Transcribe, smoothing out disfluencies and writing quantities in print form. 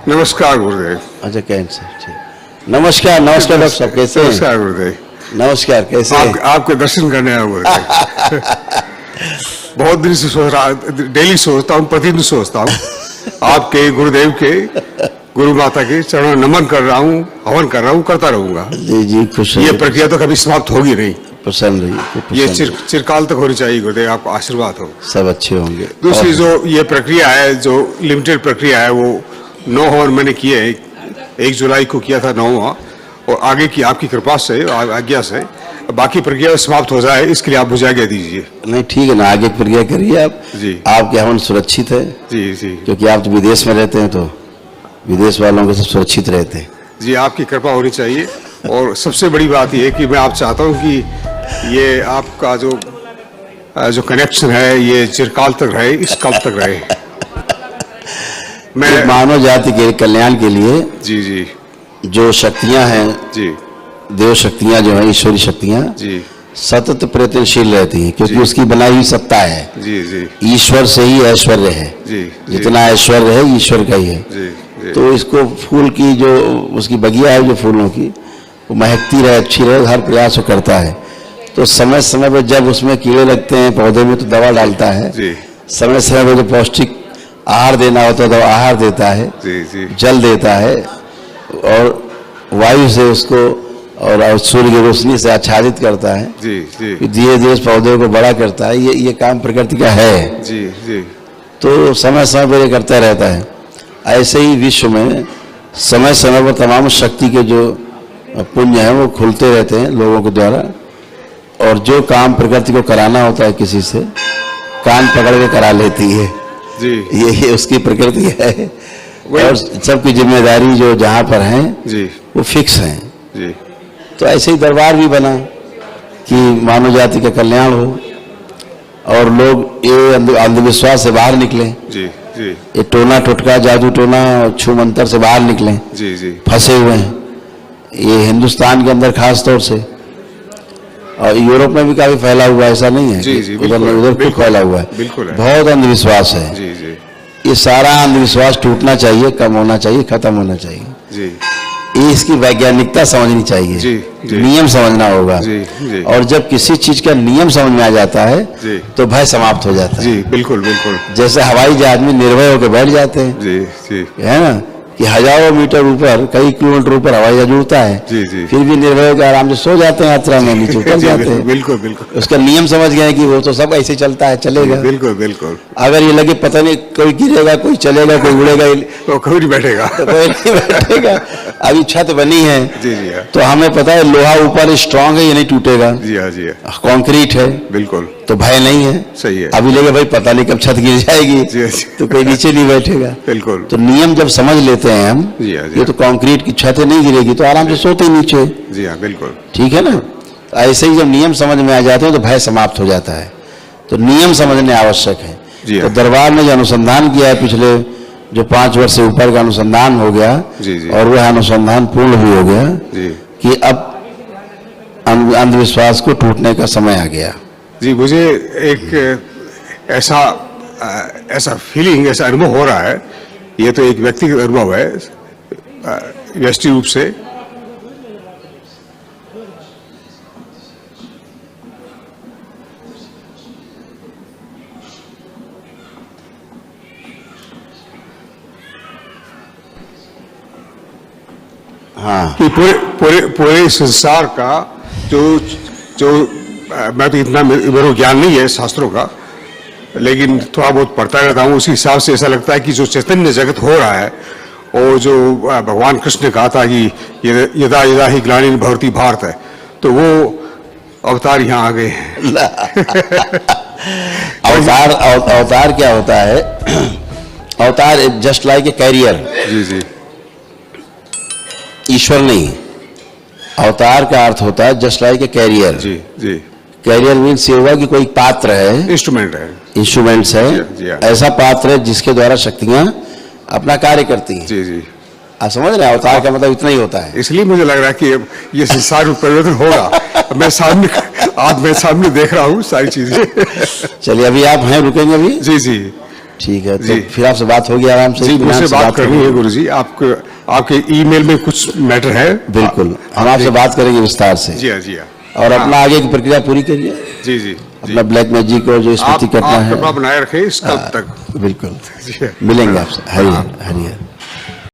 नमस्कार गुरुदेव। अच्छा कैसे ठीक। नमस्कार नमस्कार डॉक्टर साहब, कैसे हैं? नमस्कार गुरुदेव। नमस्कार, कैसे हैं? आपके दर्शन करने आया गुरुदेव। बहुत दिन से सोच रहा, डेली सोचता हूँ, प्रतिदिन सोचता हूँ आपके गुरुदेव के, गुरु माता के चरणों में नमन कर रहा हूँ, हवन कर रहा हूँ, करता रहूंगा। जी जी, खुश ये प्रक्रिया तो कभी समाप्त होगी नहीं। प्रसन्न रहिए, ये चिरकाल तक होनी चाहिए गुरुदेव, आपको आशीर्वाद हो। सब अच्छे होंगे। दूसरी जो ये प्रक्रिया है, जो लिमिटेड प्रक्रिया है, वो 9 हवन मैंने किए हैं। 1 जुलाई को किया था 9वां, और आगे की आपकी कृपा से, आज्ञा से बाकी प्रक्रिया समाप्त हो जाए, इसके लिए आप मुझे आज्ञा दीजिए। नहीं ठीक है ना, आगे प्रक्रिया करिए आप जी। आपके हवन सुरक्षित है जी जी क्योंकि आप तो विदेश में रहते हैं, तो विदेश वालों के सब सुरक्षित रहते हैं। जी, आपकी कृपा होनी चाहिए। और सबसे बड़ी बात यह है कि मैं आप चाहता हूँ कि ये आपका जो कनेक्शन है ये चिरकाल तक रहे, इस काल तक रहे। मैं मानव जाति के कल्याण के लिए जी जी जो शक्तियां हैं, जी देव शक्तियां जो हैं, ईश्वरी शक्तियां जी सतत प्रयत्नशील रहती हैं, क्योंकि उसकी बनाई हुई सत्ता है। जी जी ईश्वर से ही ऐश्वर्य है। जी जितना ऐश्वर्य है ईश्वर का ही है। जी जी तो इसको फूल की जो उसकी बगिया है, जो फूलों की, वो महकती रहे, अच्छी रहे, हर प्रयास वो करता है। तो समय समय पर जब उसमें कीड़े लगते हैं पौधे में तो दवा डालता है। जी समय समय पर जो पौष्टिक आहार देना होता है तो आहार देता है, जी जी जल देता है, और वायु से उसको और सूर्य की रोशनी से आच्छादित करता है। जी जी धीरे धीरे इस पौधे को बड़ा करता है। ये काम प्रकृति का है। जी जी तो समय समय पर ये करता रहता है। ऐसे ही विश्व में समय समय पर तमाम शक्ति के जो पुण्य हैं वो खुलते रहते हैं लोगों के द्वारा, और जो काम प्रकृति को कराना होता है किसी से, कान पकड़ के करा लेती है। जी ये उसकी प्रकृति है। और सबकी जिम्मेदारी जो जहाँ पर है जी वो फिक्स है। जी तो ऐसे ही दरबार भी बना कि मानव जाति का कल्याण हो और लोग ये अंधविश्वास से बाहर निकलें, जी जी ये टोना टोटका, जादू टोना और छू मंतर से बाहर निकलें। जी जी फंसे हुए हैं ये हिंदुस्तान के अंदर खास तौर से, और यूरोप में भी काफी फैला हुआ है, ऐसा नहीं है। जी जी उधर खूब फैला हुआ है, बिल्कुल है। बहुत अंधविश्वास है। जी जी ये सारा अंधविश्वास टूटना चाहिए, कम होना चाहिए, खत्म होना चाहिए। जी ये इसकी वैज्ञानिकता समझनी चाहिए। जी, जी। नियम समझना होगा। जी, जी। और जब किसी चीज का नियम समझ में आ जाता है जी। तो भय समाप्त हो जाता है। जी बिल्कुल बिल्कुल। जैसे हवाई जहाज में निर्भय होकर बैठ जाते हैं, जी जी है ना, कि हजारों मीटर ऊपर, कई किलोमीटर ऊपर हवाई जहाज उड़ता है, जी, जी। फिर भी निर्भय होकर आराम से सो जाते हैं, यात्रा में नीचे उतर जी, जाते हैं। बिल्कुल बिल्कुल उसका नियम समझ गए कि वो तो सब ऐसे चलता है, चलेगा। बिल्कुल बिल्कुल। अगर ये लगे पता नहीं कोई गिरेगा, कोई चलेगा, कोई उड़ेगा, तो कभी नहीं बैठेगा। तो कोई नहीं बैठेगा। अभी छत बनी है जी जी हाँ तो हमें पता है लोहा ऊपर स्ट्रांग है, ये नहीं टूटेगा। जी हाँ जी हाँ कंक्रीट है, बिल्कुल तो भय नहीं है। सही है। अभी लगे भाई पता नहीं कब छत गिर जाएगी, जी, जी। तो कोई नीचे नहीं बैठेगा। बिल्कुल। तो नियम जब समझ लेते हैं हम, जी हाँ, जी ये तो कंक्रीट की छत नहीं गिरेगी, तो आराम से सोते नीचे। जी हाँ बिल्कुल। ठीक है ना। तो ऐसे ही जब नियम समझ में आ जाते हैं तो भय समाप्त हो जाता है। तो नियम समझने आवश्यक है। जी हाँ। तो दरबार ने जो अनुसंधान किया है, पिछले जो 5 वर्ष से ऊपर का अनुसंधान हो गया, जी, जी। और वह अनुसंधान पूर्ण भी हो गया जी कि अब अंधविश्वास को टूटने का समय आ गया। जी, मुझे एक ऐसा फीलिंग, ऐसा अनुभव हो रहा है। ये तो एक व्यक्तिगत अनुभव है, व्यष्टि रूप से। हाँ कि पूरे संसार का जो मैं तो इतना मेरे को ज्ञान नहीं है शास्त्रों का, लेकिन थोड़ा बहुत पढ़ता रहता हूँ। उसी हिसाब से ऐसा लगता है कि जो चैतन्य जगत हो रहा है, और जो भगवान कृष्ण ने कहा था कि यदा यदा ही ग्लानिर् भवति भारत है, तो वो अवतार यहाँ आ गए हैं। अवतार क्या होता है? अवतार जस्ट लाइक ए कैरियर। जी जी ईश्वर नहीं, अवतार का अर्थ होता है जस्ट लाइक ए कैरियर। जी जी कैरियर मीन्स ये हुआ कि कोई पात्र है, इंस्ट्रूमेंट है, इंस्ट्रूमेंट्स है, जी, हाँ। ऐसा पात्र है जिसके द्वारा शक्तियां अपना कार्य करती हैं। जी जी। आप समझ रहे हैं? अवतार का मतलब इतना ही होता है। इसलिए मुझे लग रहा है कि ये संसार में परिवर्तन होगा। मैं सामने देख रहा हूँ सारी चीजें। चलिए अभी आप हैं, रुकेंगे अभी? जी जी ठीक है, तो जी। फिर आपसे बात होगी आराम से। जी, इत्मीनान मुझसे से बात करनी होगी। है गुरुजी। आपके ईमेल में कुछ मैटर है? बिल्कुल, हम आपसे बात करेंगे विस्तार से। जी हाँ, जी हाँ। और अपना आगे की प्रक्रिया पूरी करिए, जी जी जी। अपना ब्लैक मैजिक और जो स्मृति आप करना है। कृपा बनाए रखें इस कल तक। बिल्कुल, जी हाँ। मिलेंगे आपसे। हरिहर हरिहर।